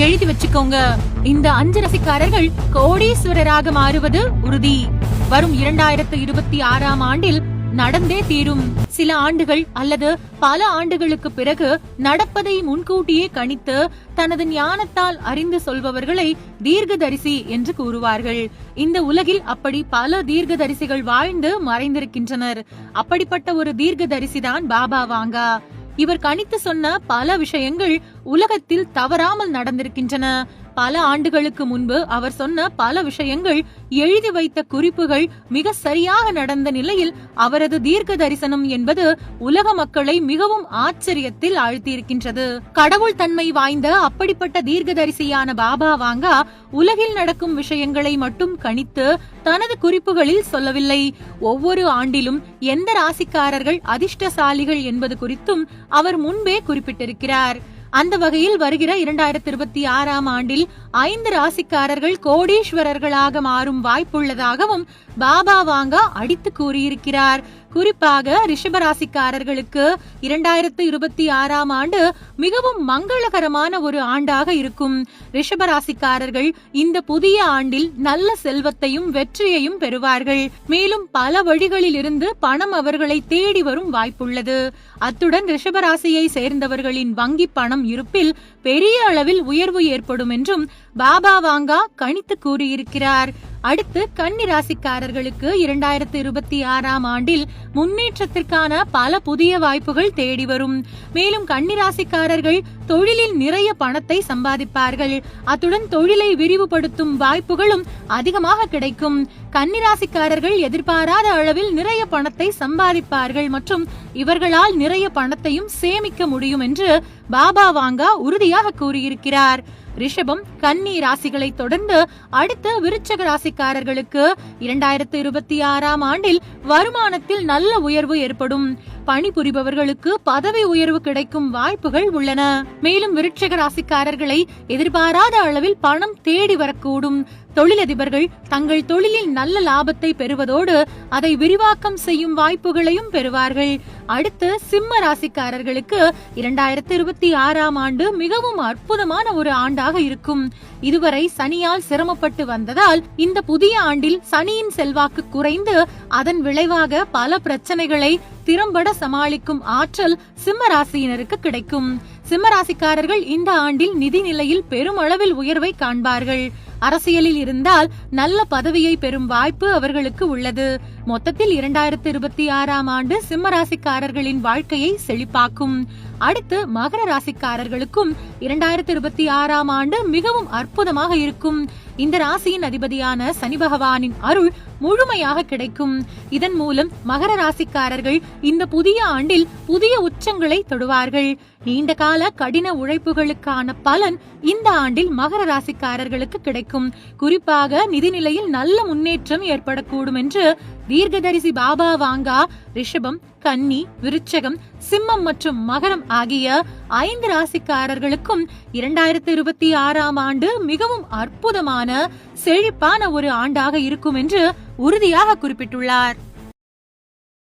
எழுதி வச்சுக்கோங்க. இந்த 5 ராசிக்காரர்கள் கோடீஸ்வரராக மாறுவது உறுதி. வரும் 2026ஆம் ஆண்டில் நடந்தே தீரும். சில ஆண்டுகள் அல்லது பல ஆண்டுகளுக்கு பிறகு நடப்பதை முன்கூட்டியே கணித்து தனது ஞானத்தால் அறிந்து சொல்பவர்களை தீர்க்கதரிசி என்று கூறுவார்கள். இந்த உலகில் அப்படி பல தீர்க்கதரிசிகள் வாழ்ந்து மறைந்திருக்கின்றனர். அப்படிப்பட்ட ஒரு தீர்க்கதரிசிதான் பாபா வாங்கா. இவர் கணித்து சொன்ன பல விஷயங்கள் உலகத்தில் தவறாமல் நடந்திருக்கின்றன. பல ஆண்டுகளுக்கு முன்பு அவர் சொன்ன பல விஷயங்கள், எழுதி வைத்த குறிப்புகள் மிக சரியாக நடந்த நிலையில் அவரது தீர்க்க தரிசனம் என்பது உலக மக்களை மிகவும் ஆச்சரியத்தில் ஆழ்த்தியிருக்கின்றது. கடவுள் தன்மை வாய்ந்த அப்படிப்பட்ட தீர்க்கதரிசியான பாபா வாங்கா உலகில் நடக்கும் விஷயங்களை மட்டும் கணித்து தனது குறிப்புகளில் சொல்லவில்லை. ஒவ்வொரு ஆண்டிலும் எந்த ராசிக்காரர்கள் அதிர்ஷ்டசாலிகள் என்பது குறித்தும் அவர் முன்பே குறிப்பிட்டிருக்கிறார். அந்த வகையில் வருகிற 2026ஆம் ஆண்டில் 5 ராசிக்காரர்கள் கோடீஸ்வரர்களாக மாறும் வாய்ப்புள்ளதாகவும் பாபா வாங்கா அடித்து கூறியிருக்கிறார். குறிப்பாக ரிஷபராசிக்காரர்களுக்கு 2026ஆம் ஆண்டு மிகவும் மங்களகரமான ஒரு ஆண்டாக இருக்கும். ரிஷபராசிக்காரர்கள் இந்த புதிய ஆண்டில் நல்ல செல்வத்தையும் வெற்றியையும் பெறுவார்கள். மேலும் பல வழிகளில் இருந்து பணம் அவர்களை தேடி வரும் வாய்ப்புள்ளது. அத்துடன் ரிஷபராசியை சேர்ந்தவர்களின் வங்கி பணம் இருப்பில் பெரிய அளவில் உயர்வு ஏற்படும் என்றும் பாபா வாங்கா கணித்து கூறியிருக்கிறார். அடுத்து கன்னி ராசிக்காரர்களுக்கு 2026ஆம் ஆண்டில் முன்னேற்றத்திற்கான பல புதிய வாய்ப்புகள் தேடி வரும். மேலும் கன்னி ராசிக்காரர்கள் தொழிலில் நிறைய பணத்தை சம்பாதிப்பார்கள். அத்துடன் தொழிலை விரிவுபடுத்தும் வாய்ப்புகளும் அதிகமாக கிடைக்கும். கன்னி ராசிக்காரர்கள் எதிர்பாராத அளவில் நிறைய பணத்தை சம்பாதிப்பார்கள் மற்றும் இவர்களால் நிறைய பணத்தையும் சேமிக்க முடியும் என்று பாபா வாங்கா உறுதியாக கூறியிருக்கிறார். ரிஷபம், கன்னி ராசிகளை தொடர்ந்து அடுத்த விருச்சக ராசிக்காரர்களுக்கு 2026ஆம் ஆண்டில் வருமானத்தில் நல்ல உயர்வு ஏற்படும். பணிபுரிபவர்களுக்கு பதவி உயர்வு கிடைக்கும் வாய்ப்புகள் உள்ளன. மேலும் விருட்சக ராசிக்காரர்களை எதிர்பாராத அளவில் பணம் தேடி வரக்கூடும். தொழிலதிபர்கள் தங்கள் தொழிலில் நல்ல லாபத்தை பெறுவதோடு அதை விரிவாக்கம் செய்யும் வாய்ப்புகளையும் பெறுவார்கள். அடுத்து சிம்ம ராசிக்காரர்களுக்கு 2026ஆம் ஆண்டு மிகவும் அற்புதமான ஒரு ஆண்டாக இருக்கும். இதுவரை சனியால் சிரமப்பட்டு வந்ததால் இந்த புதிய ஆண்டில் சனியின் செல்வாக்கு குறைந்து அதன் விளைவாக பல பிரச்சனைகளை திறம்பட சமாளிக்கும் ஆற்றல் சிம்ம ராசியினருக்கு கிடைக்கும். சிம்ம ராசிக்காரர்கள் இந்த ஆண்டில் நிதி நிலையில் பெருமளவில் உயர்வை காண்பார்கள். அரசியலில் இருந்தால் நல்ல பதவியை பெறும் வாய்ப்பு அவர்களுக்கு உள்ளது. மொத்தத்தில் 2026ஆம் ஆண்டு சிம்ம ராசிக்காரர்களின் வாழ்க்கையை செழிப்பாக்கும். அடுத்து மகர ராசிக்காரர்களுக்கும் 2026ஆம் ஆண்டு மிகவும் அற்புதமாக இருக்கும். இந்த ராசியின் அதிபதியான சனி பகவானின் அருள் முழுமையாக கிடைக்கும். இதன் மூலம் மகர ராசிக்காரர்கள் இந்த புதிய ஆண்டில் புதிய உச்சங்களை தொடுவார்கள். நீண்ட கால கடின உழைப்புகளுக்கான பலன் இந்த ஆண்டில் மகர ராசிக்காரர்களுக்கு கிடைக்கும். குறிப்பாக நிதிநிலையில் நல்ல முன்னேற்றம் ஏற்படக்கூடும் என்று தீர்க்கதரிசி பாபா வாங்கா ரிஷபம், கன்னி, விருச்சகம், சிம்மம் மற்றும் மகரம் ஆகிய 5 ராசிக்காரர்களுக்கும் 2026ஆம் ஆண்டு மிகவும் அற்புதமான செழிப்பான ஒரு ஆண்டாக இருக்கும் என்று உறுதியாக குறிப்பிட்டுள்ளார்.